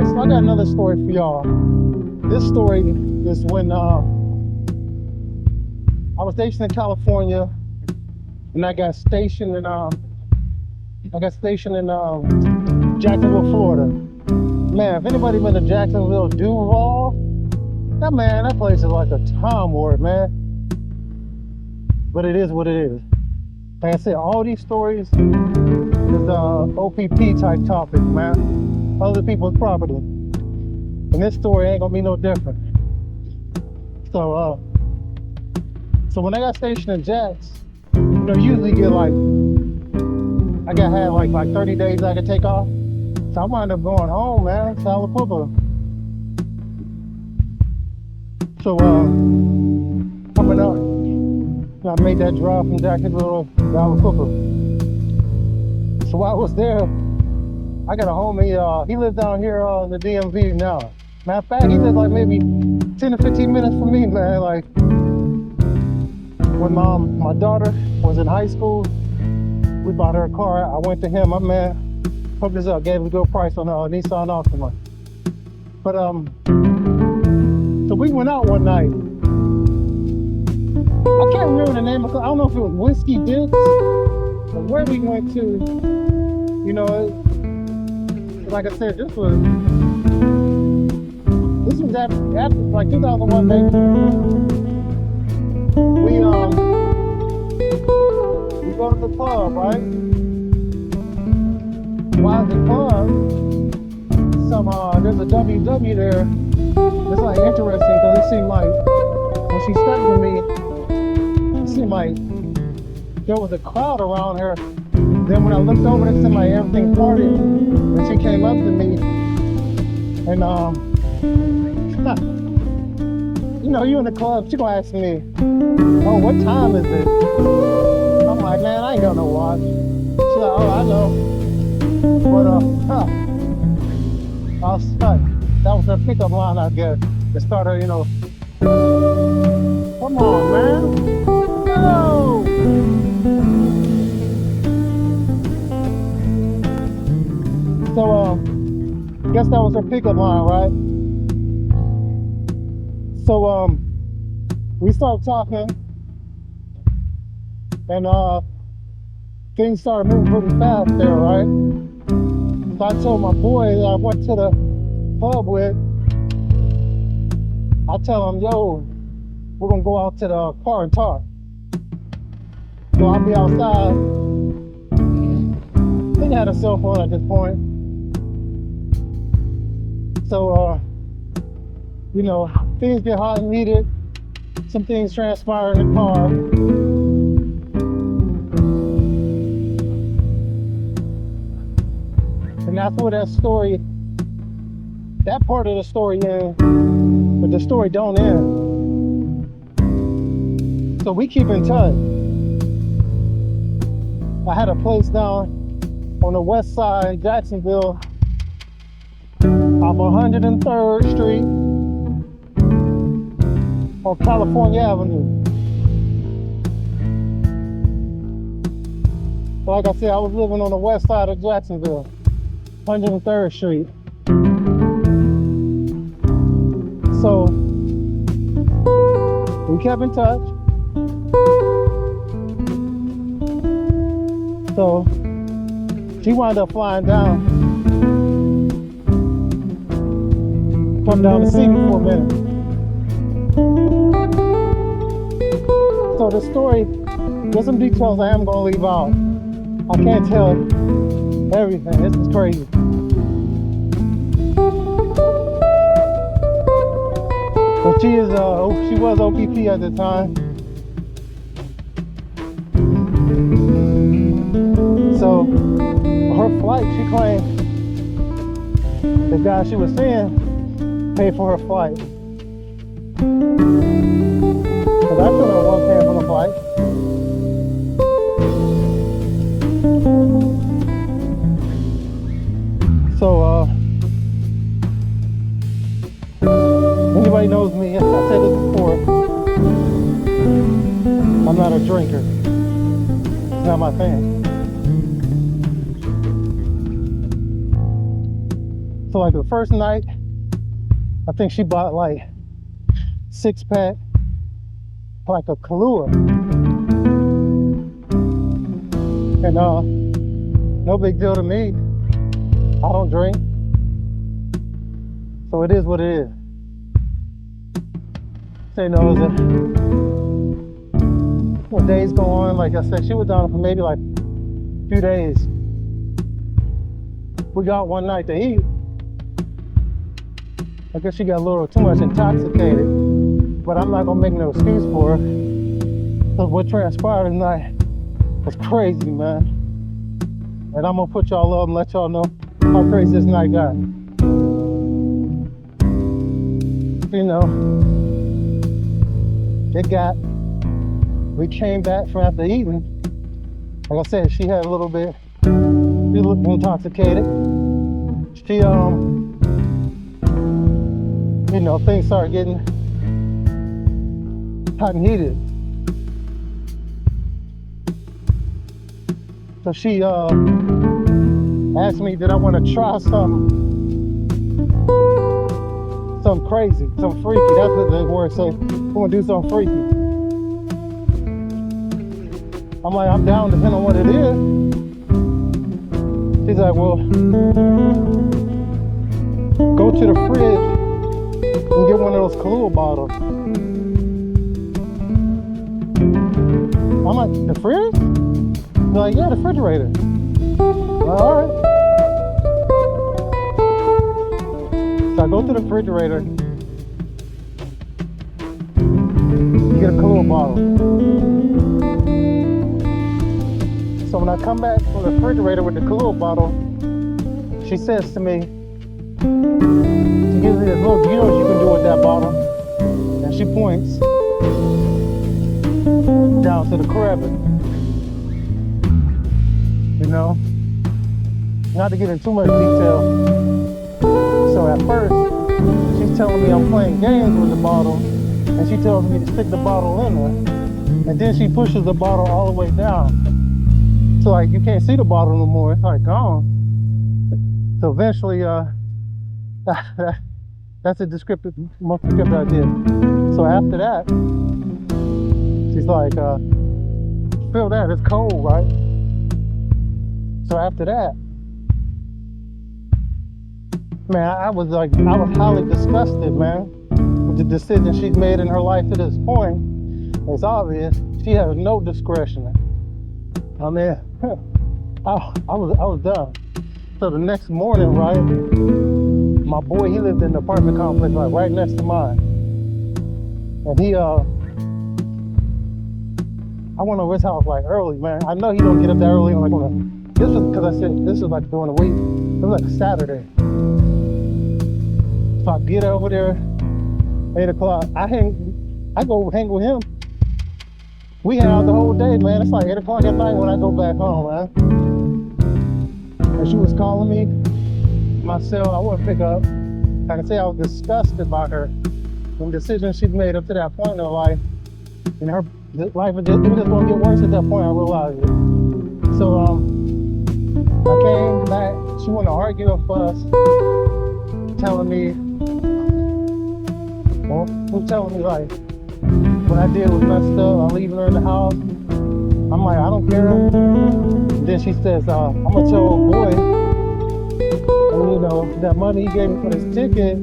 right, so I got another story for y'all. This story is when I was stationed in California, and I got stationed in Jacksonville, Florida. Man, if anybody been to Jacksonville, Duval, that place is like a time warp, man. But it is what it is. Like I said, all these stories is OPP type topic, man. Other people's property. And this story ain't gonna be no different. So when I got stationed in Jacks, usually get had like 30 days I could take off. So I wound up going home, man, to Alabama. So coming up, I made that drive from Jacksonville to Alabama. So while I was there, I got a homie, he lives down here in the DMV now. Matter of fact, he lives like maybe 10 to 15 minutes from me, man. Like, when my daughter was in high school, we bought her a car. I went to him, my man, hooked us up, gave him a good price on Nissan Altima. But, so we went out one night. I can't remember the name of it. I don't know if it was Whiskey Dicks or where we went to. Like I said, this was after like 2001, baby. We go to the club, right? While at the club, there's a WW there. It's like interesting because it seemed like when she stuck with me, it seemed like there was a crowd around her. Then when I looked over, it seemed like everything parted. And she came up to me, and you in the club, she gonna ask me, "Oh, what time is it?" I'm like, "Man, I ain't got no watch." She's like, "Oh, I know." But I was stuck. That was her pickup line, I guess. It started, come on, man. No. So, I guess that was her pickup line, right? So, we started talking, and things started moving pretty fast there, right? So I told my boy that I went to the pub with, I tell him, "Yo, we're gonna go out to the car and talk." So I'll be outside. I think I had a cell phone at this point. So, things get hot and heated. Some things transpire in the car. And that's where that part of the story ends, but the story don't end. So we keep in touch. I had a place down on the west side in Jacksonville, off 103rd Street on California Avenue. So like I said, I was living on the west side of Jacksonville, 103rd Street. So we kept in touch. So she wound up flying down, come down to see me for a minute. So the story, there's some details I am gonna leave out. I can't tell everything. This is crazy. But she was OPP at the time. So her flight, she claimed the guy she was seeing paid for her flight. Because I told her I wasn't paying for the flight. So, anybody knows me, I said this before, I'm not a drinker. It's not my thing. So like the first night, I think she bought like 6-pack, like a Kahlua. And no big deal to me. I don't drink. So it is what it is. So, you know, when days go on, like I said, she was down for maybe like a few days. We got one night to eat. I guess she got a little too much intoxicated, but I'm not gonna make no excuse for her. Cause what transpired tonight was crazy, man. And I'm gonna put y'all up and let y'all know how crazy this night got. You know, we came back from after eating. Like I said, she had a little bit, she looked intoxicated. She, you know, things started getting hot and heated. So she asked me, did I want to try something crazy, something freaky. That's what the word say. I want to do something freaky. I'm like, I'm down depending on what it is. She's like, well, go to the fridge and get one of those Kahlua bottles. I'm like, the fridge? They're like, yeah, the refrigerator. All right. So I go to the refrigerator, get a Kahlua bottle. So when I come back from the refrigerator with the Kahlua bottle, she says to me, she gives me this look, you know what you can do with that bottle? And she points down to the crevice. You know? Not to get into too much detail. So at first, she's telling me I'm playing games with the bottle, and she tells me to stick the bottle in her. And then she pushes the bottle all the way down. So like you can't see the bottle no more, it's like gone. So eventually, that's a most descriptive I did. So after that, she's like, feel that, it's cold, right? So after that, man, I was highly disgusted, man, with the decision she's made in her life to this point. It's obvious she has no discretion. I mean, I was done. So the next morning, right, my boy, he lived in an apartment complex like right next to mine, and he I went over his house like early, man. I know he don't get up that early like this was because I said this was like during the week. It was like a Saturday. So I get over there, 8 o'clock. I go hang with him. We hang out the whole day, man. It's like 8 o'clock at night when I go back home, man. And she was calling me. My cell, I wouldn't pick up. I can say I was disgusted by her. The decisions she'd made up to that point in her life. And her life was just gonna get worse at that point, I realized it. So I came back, she wanted to argue and fuss, telling me like what I did was messed up, I'm leaving her in the house. I'm like, I don't care. And then she says, I'm gonna tell old boy, and you know, that money he gave me for this ticket,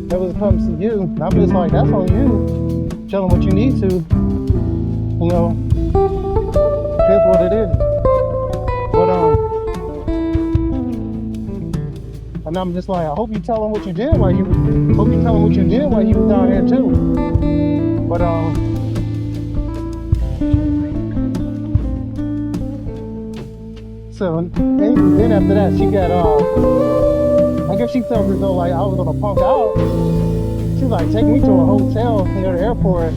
that was comes to you. And I'm just like, that's on you. Tell him what you need to. You know, here's what it is. But and I'm just like, I hope you tell him what you did while you was down here too. But so then after that, she got I guess she felt as though like I was gonna punk out. She was like, take me to a hotel near the airport.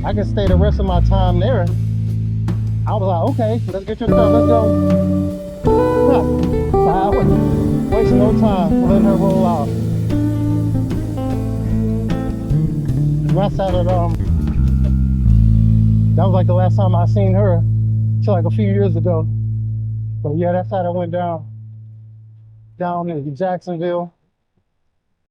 I can stay the rest of my time there. I was like, okay, let's get your stuff, let's go. Huh. So I wasn't wasting no time letting her roll out. And I sat at that was like the last time I seen her till like a few years ago. But yeah, that's how I went down in Jacksonville.